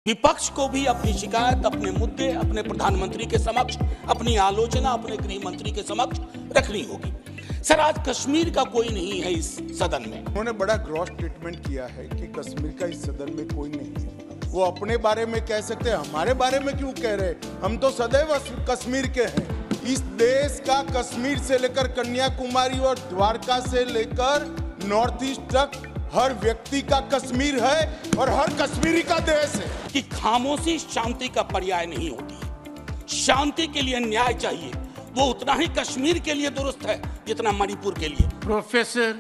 विपक्ष को भी अपनी शिकायत, अपने मुद्दे अपने प्रधानमंत्री के समक्ष, अपनी आलोचना अपने गृह मंत्री के समक्ष रखनी होगी। सर, आज कश्मीर का कोई नहीं है इस सदन में। उन्होंने बड़ा ग्रॉस स्टेटमेंट किया है कि कश्मीर का इस सदन में कोई नहीं है। वो अपने बारे में कह सकते हैं, हमारे बारे में क्यों कह रहे? हम तो सदैव कश्मीर के हैं। इस देश का कश्मीर से लेकर कन्याकुमारी और द्वारका से लेकर नॉर्थ ईस्ट तक हर व्यक्ति का कश्मीर है और हर कश्मीरी का देश है। कि खामोशी शांति का पर्याय नहीं होती है। शांति के लिए न्याय चाहिए, वो उतना ही कश्मीर के लिए दुरुस्त है जितना मणिपुर के लिए। प्रोफेसर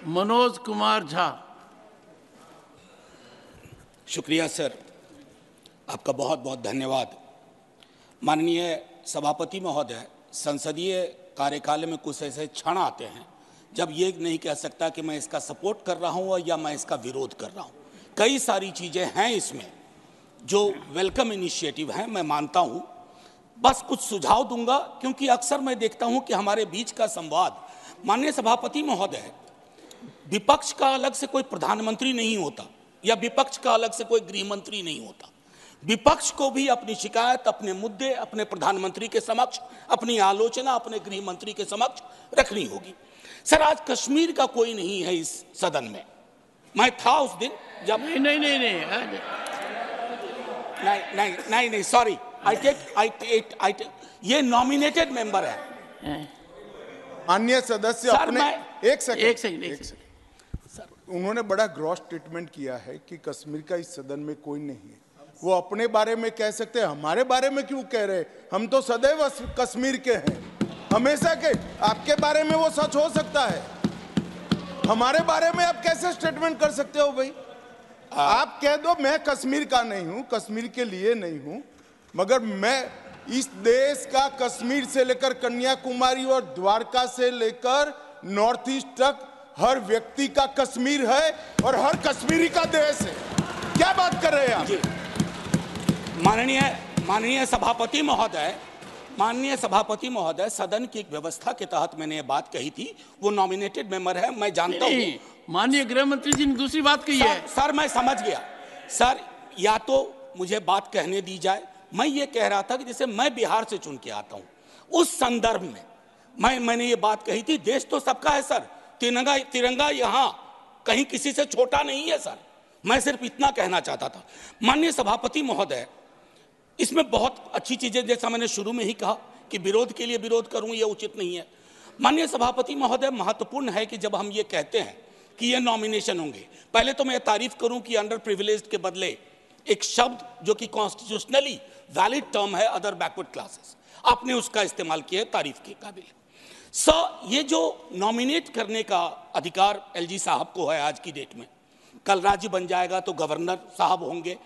मनोज कुमार झा। शुक्रिया सर, आपका बहुत बहुत धन्यवाद। माननीय सभापति महोदय, संसदीय कार्यकाल में कुछ ऐसे क्षण आते हैं जब ये नहीं कह सकता कि मैं इसका सपोर्ट कर रहा हूँ या मैं इसका विरोध कर रहा हूँ। कई सारी चीज़ें हैं इसमें जो वेलकम इनिशिएटिव हैं, मैं मानता हूँ। बस कुछ सुझाव दूंगा, क्योंकि अक्सर मैं देखता हूँ कि हमारे बीच का संवाद, माननीय सभापति महोदय, विपक्ष का अलग से कोई प्रधानमंत्री नहीं होता या विपक्ष का अलग से कोई गृह मंत्री नहीं होता। विपक्ष को भी अपनी शिकायत, अपने मुद्दे अपने प्रधानमंत्री के समक्ष, अपनी आलोचना अपने गृह मंत्री के समक्ष रखनी होगी। सर, आज कश्मीर का कोई नहीं है इस सदन में। मैं था उस दिन जब नहीं, सॉरी, ये नॉमिनेटेड मेंबर है। माननीय सदस्य सर, अपने एक सेकंड सर, उन्होंने बड़ा ग्रॉस स्टेटमेंट किया है कि कश्मीर का इस सदन में कोई नहीं है। वो अपने बारे में कह सकते हैं, हमारे बारे में क्यों कह रहे? हम तो सदैव कश्मीर के हैं, हमेशा के। आपके बारे में वो सच हो सकता है, हमारे बारे में आप कैसे स्टेटमेंट कर सकते हो भाई? आप कह दो मैं कश्मीर का नहीं हूं, कश्मीर के लिए नहीं हूं, मगर मैं इस देश का कश्मीर से लेकर कन्याकुमारी और द्वारका से लेकर नॉर्थ ईस्ट तक हर व्यक्ति का कश्मीर है और हर कश्मीरी का देश है। क्या बात कर रहे हैं आप? माननीय सभापति महोदय, सदन की एक व्यवस्था के तहत मैंने ये बात कही थी। वो नॉमिनेटेड मेंबर है, मैं जानता हूँ। माननीय गृह मंत्री जी ने दूसरी बात कही है। सर, मैं समझ गया। सर, या तो मुझे बात कहने दी जाए। मैं ये कह रहा था कि जैसे मैं बिहार से चुन के आता हूँ, उस संदर्भ में मैंने ये बात कही थी। देश तो सबका है सर, तिरंगा यहाँ कहीं किसी से छोटा नहीं है सर। मैं सिर्फ इतना कहना चाहता था। माननीय सभापति महोदय, इसमें बहुत अच्छी चीजें, जैसा मैंने शुरू में ही कहा कि विरोध के लिए विरोध करूं ये उचित नहीं है। माननीय सभापति महोदय, महत्वपूर्ण है कि जब हम ये कहते हैं कि ये नॉमिनेशन होंगे, पहले तो मैं तारीफ करूं कि अंडर प्रिविलेज्ड के बदले एक शब्द जो कि कॉन्स्टिट्यूशनली वैलिड टर्म है, अदर बैकवर्ड क्लासेस, आपने उसका इस्तेमाल किया, तारीफ के काबिल। ये जो नॉमिनेट करने का अधिकार एलजी साहब को है आज की डेट में, कल राज्य बन जाएगा तो गवर्नर साहब होंगे।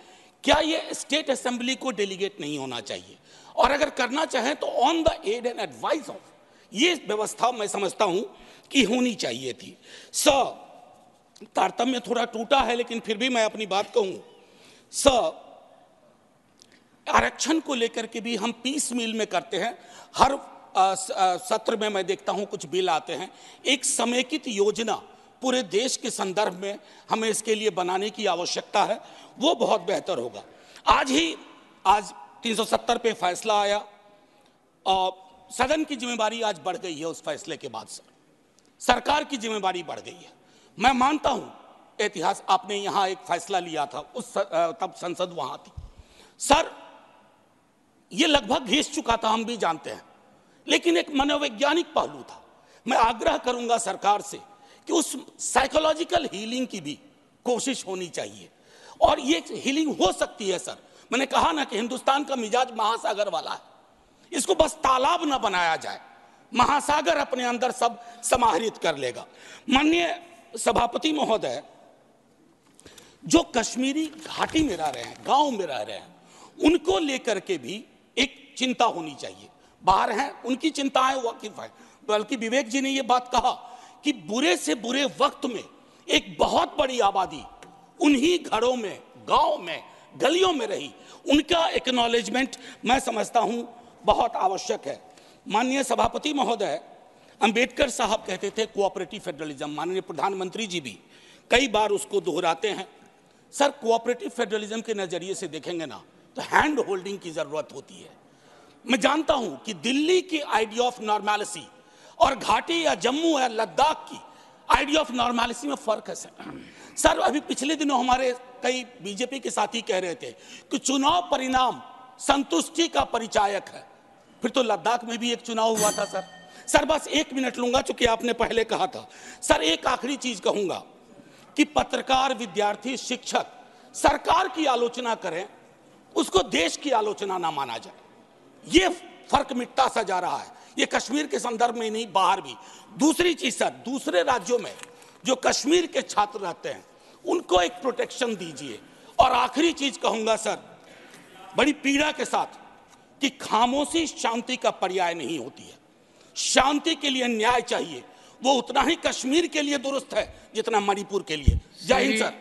क्या ये स्टेट असेंबली को डेलीगेट नहीं होना चाहिए? और अगर करना चाहें तो on the aid and advice of, ये व्यवस्था मैं समझता हूं कि होनी चाहिए थी। तारतम्य थोड़ा टूटा है, लेकिन फिर भी मैं अपनी बात कहूं। आरक्षण को लेकर के भी हम पीस मील में करते हैं। हर सत्र में मैं देखता हूं कुछ बिल आते हैं। एक समेकित योजना पूरे देश के संदर्भ में हमें इसके लिए बनाने की आवश्यकता है, वो बहुत बेहतर होगा। आज 370 पे फैसला आया और सदन की जिम्मेदारी आज बढ़ गई है। उस फैसले के बाद सरकार की जिम्मेदारी बढ़ गई है। मैं मानता हूं इतिहास, आपने यहां एक फैसला लिया था, तब संसद वहां थी सर, ये लगभग घिस चुका था, हम भी जानते हैं, लेकिन एक मनोवैज्ञानिक पहलू था। मैं आग्रह करूंगा सरकार से कि उस साइकोलॉजिकल हीलिंग की भी कोशिश होनी चाहिए, और ये हीलिंग हो सकती है सर। मैंने कहा ना कि हिंदुस्तान का मिजाज महासागर वाला है, इसको बस तालाब ना बनाया जाए, महासागर अपने अंदर सब समाहित कर लेगा। माननीय सभापति महोदय, जो कश्मीरी घाटी में रह रहे हैं, गांव में रह रहे हैं, उनको लेकर के भी एक चिंता होनी चाहिए। बाहर हैं, उनकी चिंताएं वाकिफ है। बल्कि विवेक जी ने यह बात कहा कि बुरे से बुरे वक्त में एक बहुत बड़ी आबादी उन्हीं घरों में, गांव में, गलियों में रही, उनका एक्नॉलेजमेंट मैं समझता हूं बहुत आवश्यक है। माननीय सभापति महोदय, अंबेडकर साहब कहते थे कोऑपरेटिव फेडरलिज्म, माननीय प्रधानमंत्री जी भी कई बार उसको दोहराते हैं। सर कोऑपरेटिव फेडरलिज्म के नजरिए से देखेंगे ना तो हैंड होल्डिंग की जरूरत होती है। मैं जानता हूं कि दिल्ली की आइडिया ऑफ नॉर्मैलिटी और घाटी या जम्मू या लद्दाख की आइडिया ऑफ नॉर्मैलिटी में फर्क है सर। अभी पिछले दिनों हमारे कई बीजेपी के साथी कह रहे थे कि चुनाव परिणाम संतुष्टि का परिचायक है। फिर तो लद्दाख में भी एक चुनाव हुआ था सर बस 1 मिनट लूंगा चूंकि आपने पहले कहा था। सर एक आखिरी चीज कहूंगा कि पत्रकार, विद्यार्थी, शिक्षक सरकार की आलोचना करें, उसको देश की आलोचना ना माना जाए। ये फर्क मिटता सा जा रहा है, ये कश्मीर के संदर्भ में नहीं, बाहर भी। दूसरी चीज सर, दूसरे राज्यों में जो कश्मीर के छात्र रहते हैं उनको एक प्रोटेक्शन दीजिए। और आखिरी चीज कहूंगा सर, बड़ी पीड़ा के साथ, कि खामोशी शांति का पर्याय नहीं होती है। शांति के लिए न्याय चाहिए, वो उतना ही कश्मीर के लिए दुरुस्त है जितना मणिपुर के लिए। जय हिंद सर।